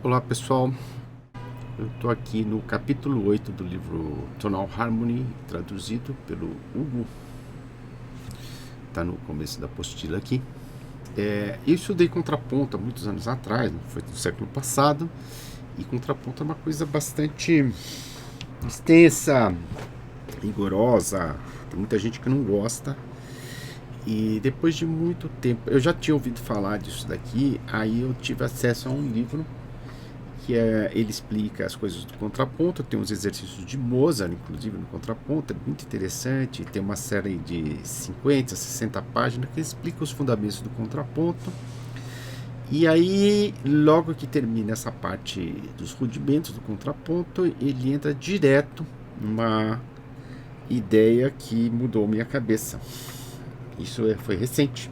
Olá pessoal, eu estou aqui no capítulo 8 do livro Tonal Harmony, traduzido pelo Hugo, está no começo da apostila aqui. Eu estudei contraponto há muitos anos atrás, foi no século passado, e contraponto é uma coisa bastante extensa, rigorosa, tem muita gente que não gosta. E depois de muito tempo, eu já tinha ouvido falar disso daqui, aí eu tive acesso a um livro ele explica as coisas do contraponto, tem uns exercícios de Mozart, inclusive, no contraponto, é muito interessante, tem uma série de 50, 60 páginas que explica os fundamentos do contraponto. E aí, logo que termina essa parte dos rudimentos do contraponto, ele entra direto numa ideia que mudou minha cabeça. Isso foi recente.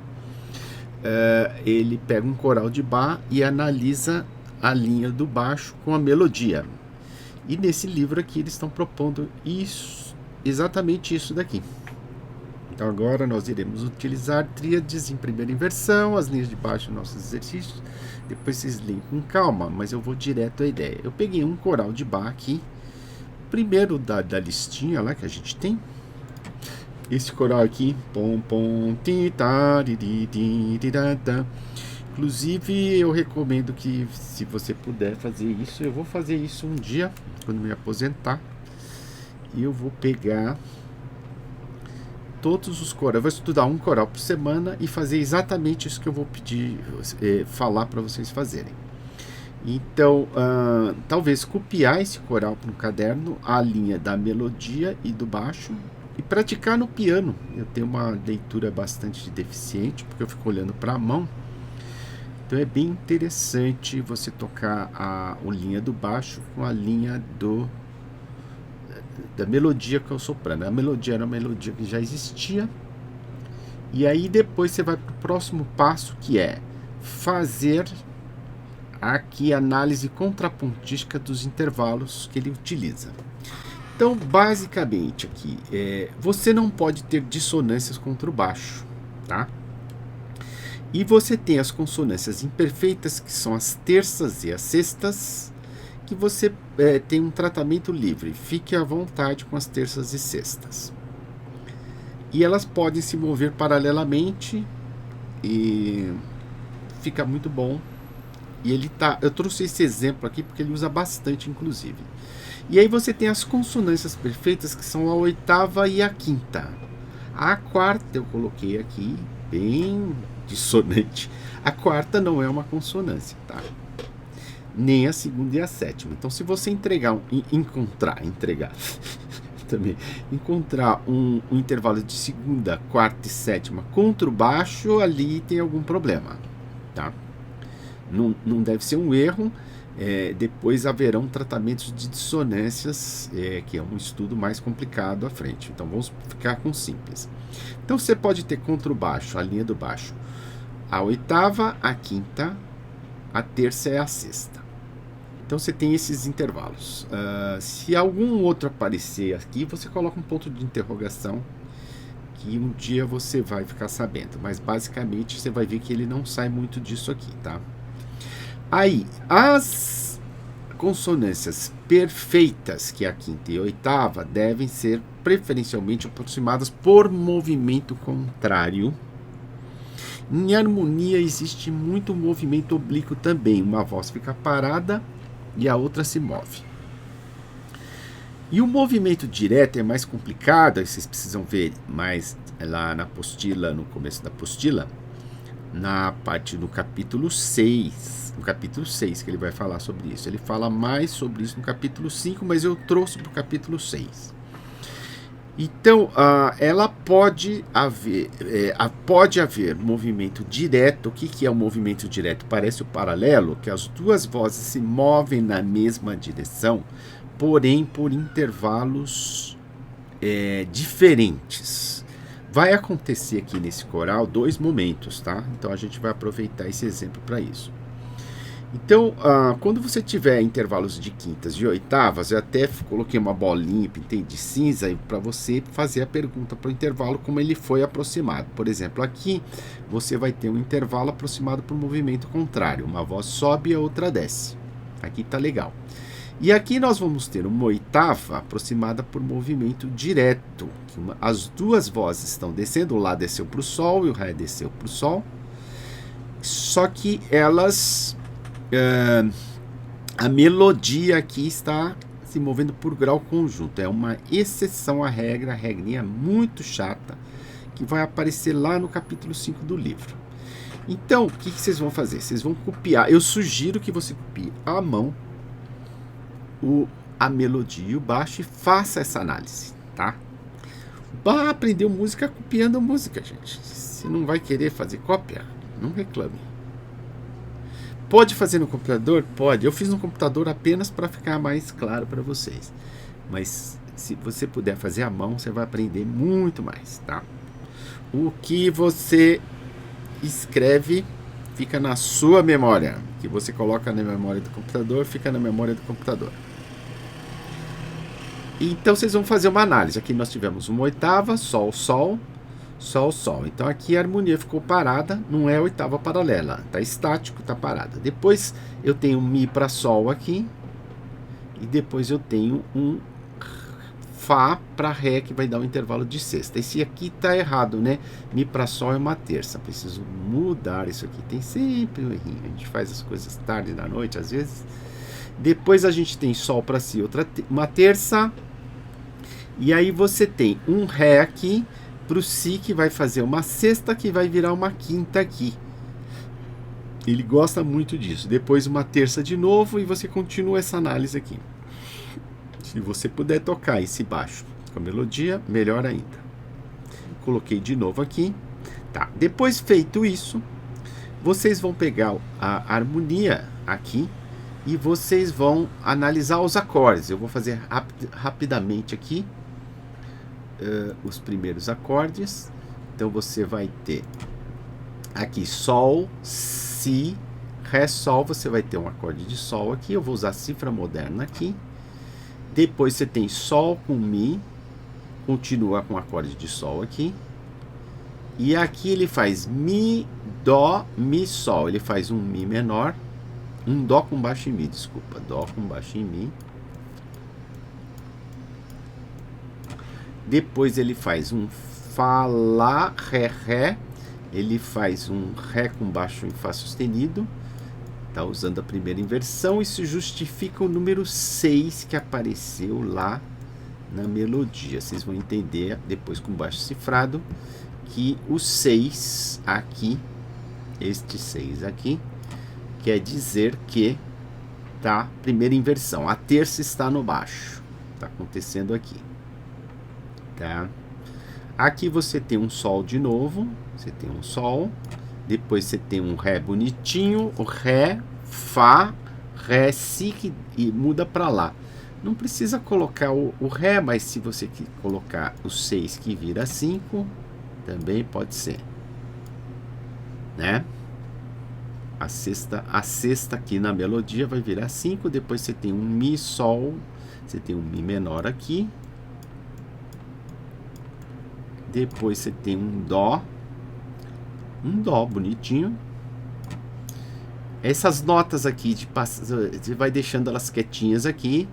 Ele pega um coral de Bach e analisa a linha do baixo com a melodia. E nesse livro aqui eles estão propondo isso, exatamente isso daqui. Então agora nós iremos utilizar tríades em primeira inversão, as linhas de baixo, nossos exercícios. Depois vocês leem com calma, mas eu vou direto à ideia. Eu peguei um coral de Bach aqui, primeiro da listinha lá que a gente tem. Esse coral aqui, pom pom ti ta ri ri ti ta ta. Inclusive, eu recomendo que, se você puder fazer isso, eu vou fazer isso um dia, quando me aposentar. E eu vou pegar todos os corais. Eu vou estudar um coral por semana e fazer exatamente isso que eu vou pedir, falar para vocês fazerem. Então, talvez copiar esse coral para um caderno, a linha da melodia e do baixo, e praticar no piano. Eu tenho uma leitura bastante deficiente, porque eu fico olhando para a mão. Então é bem interessante você tocar a linha do baixo com a linha da melodia que é o soprano. A melodia era uma melodia que já existia. E aí depois você vai para o próximo passo, que é fazer aqui a análise contrapontística dos intervalos que ele utiliza. Então, basicamente aqui, você não pode ter dissonâncias contra o baixo, tá? E você tem as consonâncias imperfeitas, que são as terças e as sextas, que você tem um tratamento livre. Fique à vontade com as terças e sextas. E elas podem se mover paralelamente e fica muito bom. E eu trouxe esse exemplo aqui porque ele usa bastante, inclusive. E aí você tem as consonâncias perfeitas, que são a oitava e a quinta. A quarta eu coloquei aqui, bem dissonante. A quarta não é uma consonância, tá? Nem a segunda e a sétima. Então, se você encontrar um intervalo de segunda, quarta e sétima contra o baixo, ali tem algum problema, tá? Não deve ser um erro. Depois haverão tratamentos de dissonâncias, que é um estudo mais complicado à frente. Então vamos ficar com simples. Então você pode ter contra o baixo, a linha do baixo, a oitava, a quinta, a terça e a sexta. Então você tem esses intervalos. Se algum outro aparecer aqui, você coloca um ponto de interrogação, que um dia você vai ficar sabendo. Mas basicamente você vai ver que ele não sai muito disso aqui, tá? Aí, as consonâncias perfeitas, que é a quinta e a oitava, devem ser preferencialmente aproximadas por movimento contrário. Em harmonia existe muito movimento oblíquo também. Uma voz fica parada e a outra se move. E o movimento direto é mais complicado, vocês precisam ver mais lá na apostila, no começo da apostila, na parte do capítulo 6. No capítulo 6 que ele vai falar sobre isso. Ele fala mais sobre isso no capítulo 5, mas eu trouxe para o capítulo 6. Então, pode haver movimento direto. O que é o movimento direto? Parece o paralelo, que as duas vozes se movem na mesma direção, porém por intervalos diferentes. Vai acontecer aqui nesse coral 2 momentos, tá? Então a gente vai aproveitar esse exemplo para isso. Então, quando você tiver intervalos de quintas e oitavas, eu até coloquei uma bolinha, pintei de cinza, para você fazer a pergunta para o intervalo, como ele foi aproximado. Por exemplo, aqui você vai ter um intervalo aproximado por um movimento contrário. Uma voz sobe e a outra desce. Aqui tá legal. E aqui nós vamos ter uma oitava aproximada por movimento direto. As duas vozes estão descendo, o Lá desceu para o Sol e o Ré desceu para o Sol. Só que elas... a melodia aqui está se movendo por grau conjunto. É uma exceção à regra, a regrinha muito chata, que vai aparecer lá no capítulo 5 do livro. Então, o que vocês vão fazer? Vocês vão copiar. Eu sugiro que você copie à mão a melodia e o baixo e faça essa análise, tá? Aprendeu música copiando música, gente. Se não vai querer fazer cópia, não reclame. Pode fazer no computador? Pode. Eu fiz no computador apenas para ficar mais claro para vocês. Mas se você puder fazer à mão, você vai aprender muito mais, tá? O que você escreve fica na sua memória. O que você coloca na memória do computador, fica na memória do computador. Então vocês vão fazer uma análise. Aqui nós tivemos uma oitava, Sol, Sol, Sol, Sol. Então aqui a harmonia ficou parada, não é oitava paralela. Está estático, está parada. Depois eu tenho Mi para Sol aqui. E depois eu tenho um Fá para Ré, que vai dar um intervalo de sexta. Esse aqui está errado, né? Mi para Sol é uma terça. Preciso mudar isso aqui. Tem sempre um errinho. A gente faz as coisas tarde da noite, às vezes. Depois a gente tem Sol para Si, uma terça. E aí você tem um Ré aqui para o Si, que vai fazer uma sexta, que vai virar uma quinta aqui. Ele gosta muito disso. Depois uma terça de novo e você continua essa análise aqui. Se você puder tocar esse baixo com a melodia, melhor ainda. Coloquei de novo aqui. Tá. Depois feito isso, vocês vão pegar a harmonia aqui e vocês vão analisar os acordes. Eu vou fazer rapidamente aqui os primeiros acordes. Então você vai ter aqui Sol, Si, Ré, Sol. Você vai ter um acorde de Sol aqui. Eu vou usar a cifra moderna aqui. Depois você tem Sol com Mi, continua com o acorde de Sol aqui. E aqui ele faz Mi, Dó, Mi, Sol. Ele faz um Mi menor, um Dó com baixo em Mi, desculpa, Dó com baixo em Mi. Depois ele faz um Fá, Lá, Ré, Ré. Ele faz um Ré com baixo em Fá sustenido. Está usando a primeira inversão. Isso justifica o número 6 que apareceu lá na melodia. Vocês vão entender depois com baixo cifrado que o 6 aqui, este 6 aqui, quer dizer que tá primeira inversão. A terça está no baixo. Está acontecendo aqui. Tá? Aqui você tem um Sol de novo. Você tem um Sol. Depois você tem um Ré bonitinho. O Ré, Fá, Ré, Si, e muda para lá. Não precisa colocar o Ré, mas se você colocar o 6 que vira 5, também pode ser. Né? A sexta aqui na melodia vai virar 5. Depois você tem um Mi, Sol. Você tem um Mi menor aqui. Depois você tem um Dó. Um Dó bonitinho. Essas notas aqui, você vai deixando elas quietinhas aqui.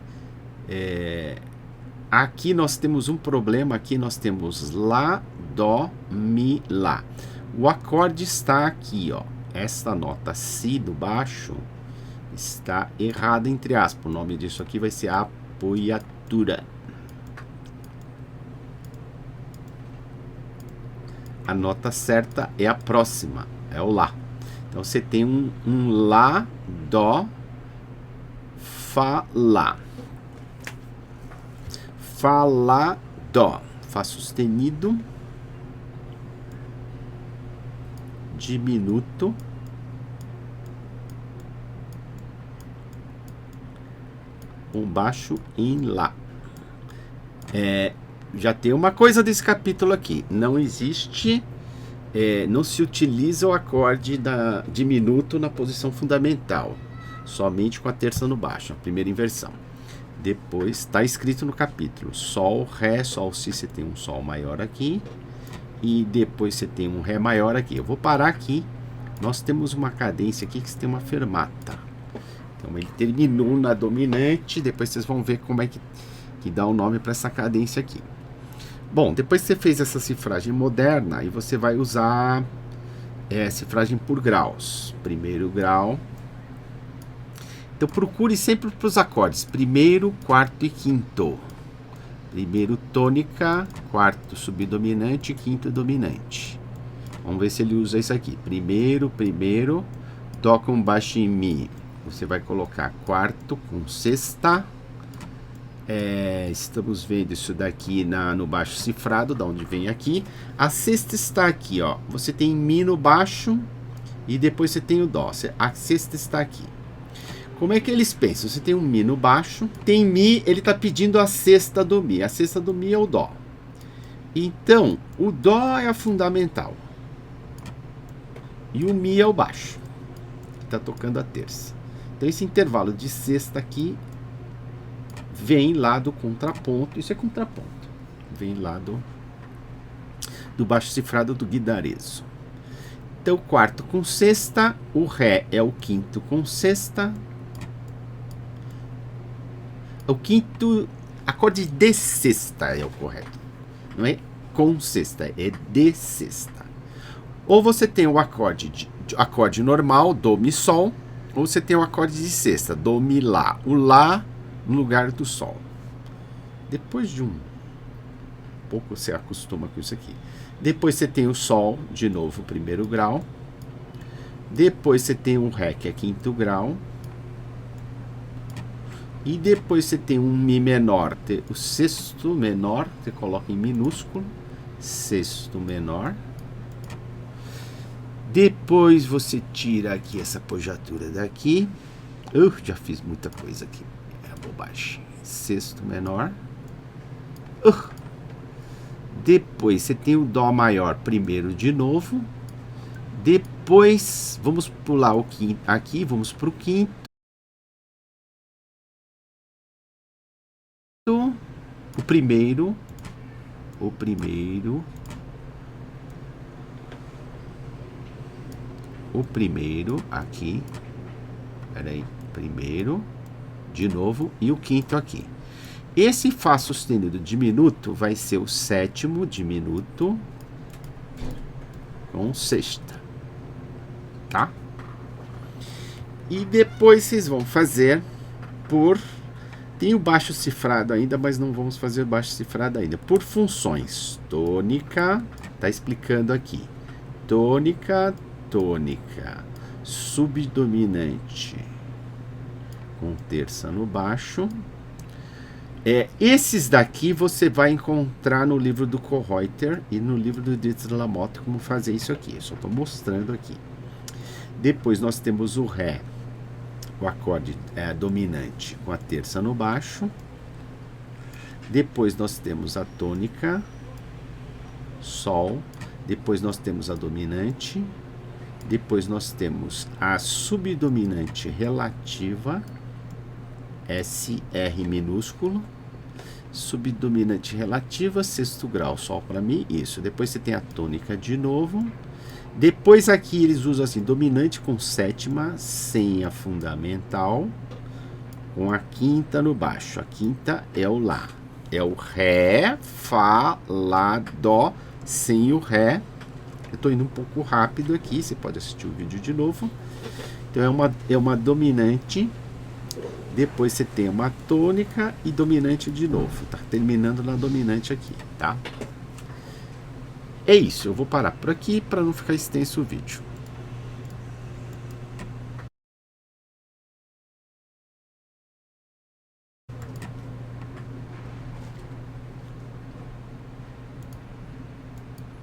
Aqui nós temos um problema. Aqui nós temos Lá, Dó, Mi, Lá. O acorde está aqui, ó. Esta nota Si do baixo está errada, entre aspas. O nome disso aqui vai ser apoiatura. A nota certa é a próxima, é o Lá. Então você tem um Lá, Dó, Fá, Lá. Fá, Lá, Dó. Fá sustenido. Diminuto. Um baixo em Lá. Já tem uma coisa desse capítulo aqui. Não existe, não se utiliza o acorde da diminuto na posição fundamental. Somente com a terça no baixo, a primeira inversão. Depois está escrito no capítulo. Sol, Ré, Sol, Si, você tem um Sol maior aqui. E depois você tem um Ré maior aqui. Eu vou parar aqui. Nós temos uma cadência aqui que você tem uma fermata. Então ele terminou na dominante, depois vocês vão ver como é que dá o nome para essa cadência aqui. Bom, depois que você fez essa cifragem moderna, aí você vai usar cifragem por graus. Primeiro grau. Então procure sempre para os acordes primeiro, quarto e quinto. Primeiro tônica, quarto subdominante, quinto dominante. Vamos ver se ele usa isso aqui. Primeiro, toca um baixo em Mi. Você vai colocar quarto com sexta. Estamos vendo isso daqui no baixo cifrado, da onde vem aqui. A sexta está aqui, ó. Você tem Mi no baixo e depois você tem o Dó. A sexta está aqui. Como é que eles pensam? Você tem um Mi no baixo, tem Mi, ele está pedindo a sexta do Mi. A sexta do Mi é o Dó. Então, o Dó é a fundamental. E o Mi é o baixo, que está tocando a terça. Então, esse intervalo de sexta aqui vem lá do contraponto. Isso é contraponto. Vem lá do baixo cifrado do Guidarezo. Então, quarto com sexta, o Ré é o quinto com sexta. O quinto acorde de sexta é o correto. Não é com sexta, é de sexta. Ou você tem o acorde normal, Dó, Mi, Sol, ou você tem o acorde de sexta, Dó, Mi, Lá. O Lá no lugar do Sol. Depois de um pouco você acostuma com isso aqui. Depois você tem o Sol, de novo, primeiro grau. Depois você tem o Ré, que é quinto grau. E depois você tem um Mi menor, o sexto menor, você coloca em minúsculo, sexto menor. Depois você tira aqui essa apogiatura daqui. Já fiz muita coisa aqui, é bobagem. Sexto menor. Depois você tem o Dó maior primeiro de novo. Depois vamos pular o quinto aqui, vamos para o quinto. O primeiro aqui, peraí, primeiro, de novo, e o quinto aqui. Esse Fá sustenido diminuto vai ser o sétimo diminuto com sexta, tá? E depois vocês vão fazer por... Tem o baixo cifrado ainda, mas não vamos fazer baixo cifrado ainda. Por funções. Tônica, tá explicando aqui. Tônica, tônica. Subdominante. Com terça no baixo. Esses daqui você vai encontrar no livro do Kohreuter e no livro do Dietrich Lamotte como fazer isso aqui. Eu só estou mostrando aqui. Depois nós temos o Ré. O acorde dominante com a terça no baixo. Depois nós temos a tônica, Sol. Depois nós temos a dominante. Depois nós temos a subdominante relativa, SR minúsculo. Subdominante relativa, sexto grau, Sol para mim, isso. Depois você tem a tônica de novo. Depois aqui eles usam assim, dominante com sétima, sem a fundamental, com a quinta no baixo. A quinta é o Lá. É o Ré, Fá, Lá, Dó, sem o Ré. Eu estou indo um pouco rápido aqui, você pode assistir o vídeo de novo. Então é uma dominante, depois você tem uma tônica e dominante de novo. Tá terminando na dominante aqui, tá? É isso, eu vou parar por aqui para não ficar extenso o vídeo.